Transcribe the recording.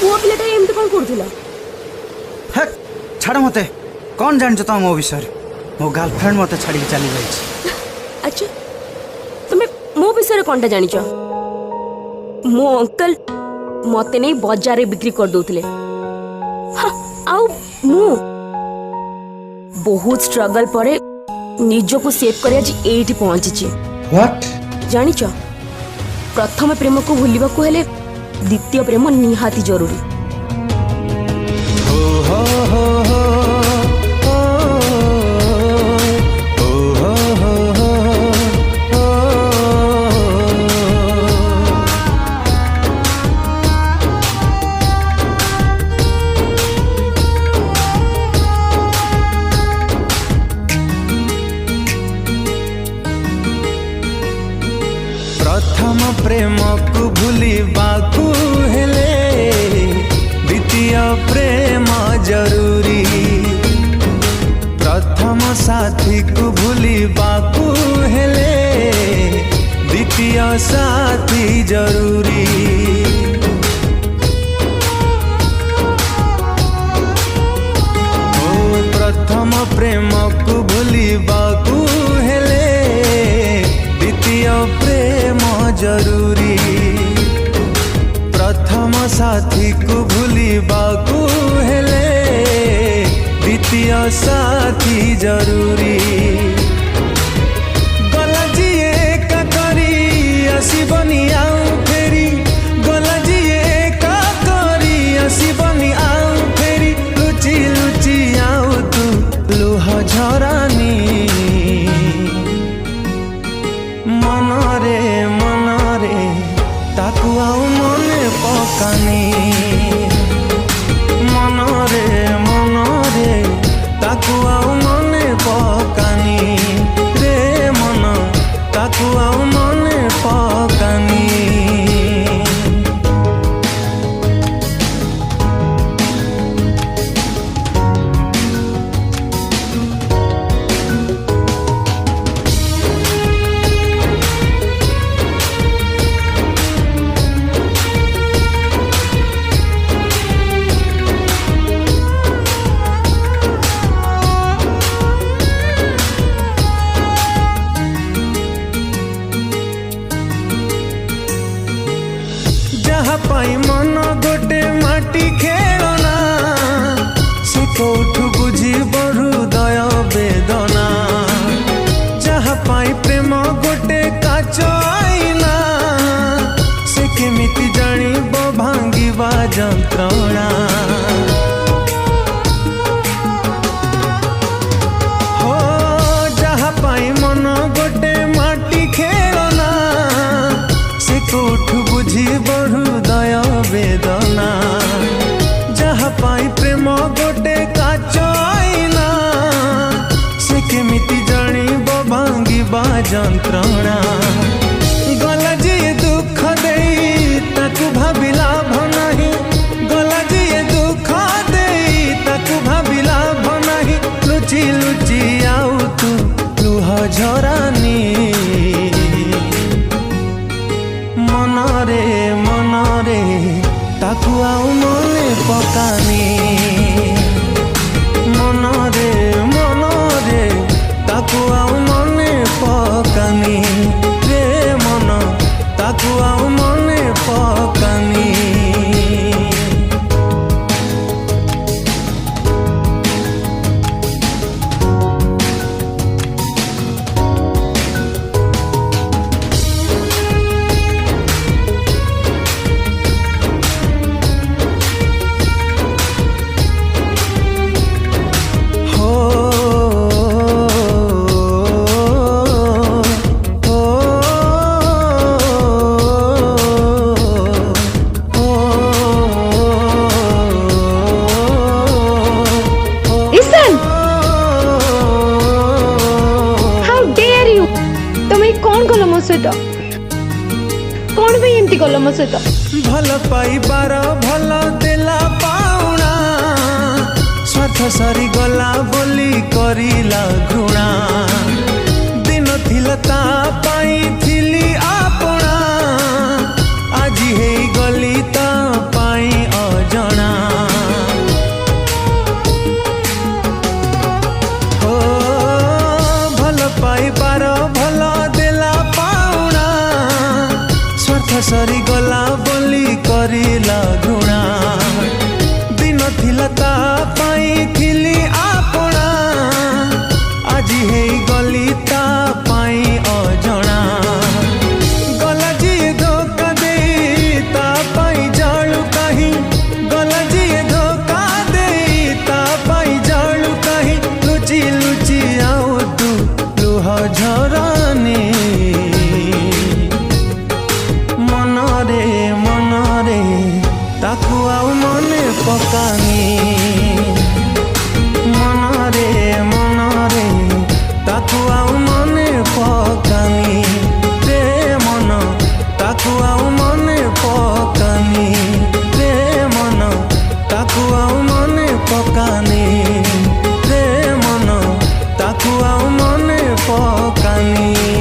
पुओ पिलाटा एमती कौन करथिला? हे छाड़ मते कौन जान तो मो विषय मो गर्लफ्रेंड मते छाड़ी के चली जाई छी। अच्छा तुमे मो विषय कोनटा जानि छ? मो अंकल मते नहीं बाजार रे बिक्री कर दोथिले। हां आउ मु बहुत स्ट्रगल परे निजो को सेव करे आज एठी पहुंची छी। व्हाट जानि छ प्रथम प्रेम को भूलिबा को हेले द्वितीय प्रेम निहाती जरूरी। प्रथम प्रेम को भूलिबाकू हेले द्वितीय प्रेम जरूरी। प्रथम साथी को भूलिबाकू हेले द्वितीय साथी जरूरी। ओ प्रथम प्रेम को भूलिबाकू हेले द्वितीय प्रेम जरूरी। प्रथम साथी को भूलिबाकू हेले द्वितीय साथी जरूरी। गला जी एका करी आसीबनी आउ फेरी। गला जी एका करी आसीबनी आउ फेरी। लुची लुची आउ तू लुह झरानी। मनरे ताकू आउ मने पकानी। मनरे ताकू आउ मने पकानी। रे मन ताकू आउ मने पकानी। पाई मन गोटे माटी खेलना से कौठु बुझी हृदय वेदना। जहाँ पाई प्रेम गोटे काच आईना से केमिति जानिब भांगिबा जंत्रणा। हो जहाँ पाई मन गोटे माटी खेलना से कौठु बुझी हृदय वेदना। जहाँ पाई प्रेम गोटे काच आईना से केमिति जानिब भांगिबा जंत्रणा। गला जी दुख देई ताकू भाबी लाभ नाही। गला जी दुख देई ताकू भाबी लाभ नाही। लुची लुची आउ तू लुह झरानी। मनरे ताकू आउ मने पकानी। मनरे ताकू आउ मने पकानी। रे मन ताकू आउ मने पकानी। सहित कौन भी एमती कल मो सहित भल पाइबार भल देला पाउना स्वार्थ सरी गला बोली करिला घृणा दिन थिला ता पाई थिली आपणा आज हे गली ता पाई अजा ଆଉ ମନେ ପକାନି ମନରେ ତାକୁ ଆଉ ମନେ ପକାନି ରେ ମନ ତାକୁ ଆଉ ମନେ ପକାନି ରେ ମନ ତାକୁ ଆଉ ମନେ ପକାନି ରେ ମନ ତାକୁ ଆଉ ମନେ ପକାନି।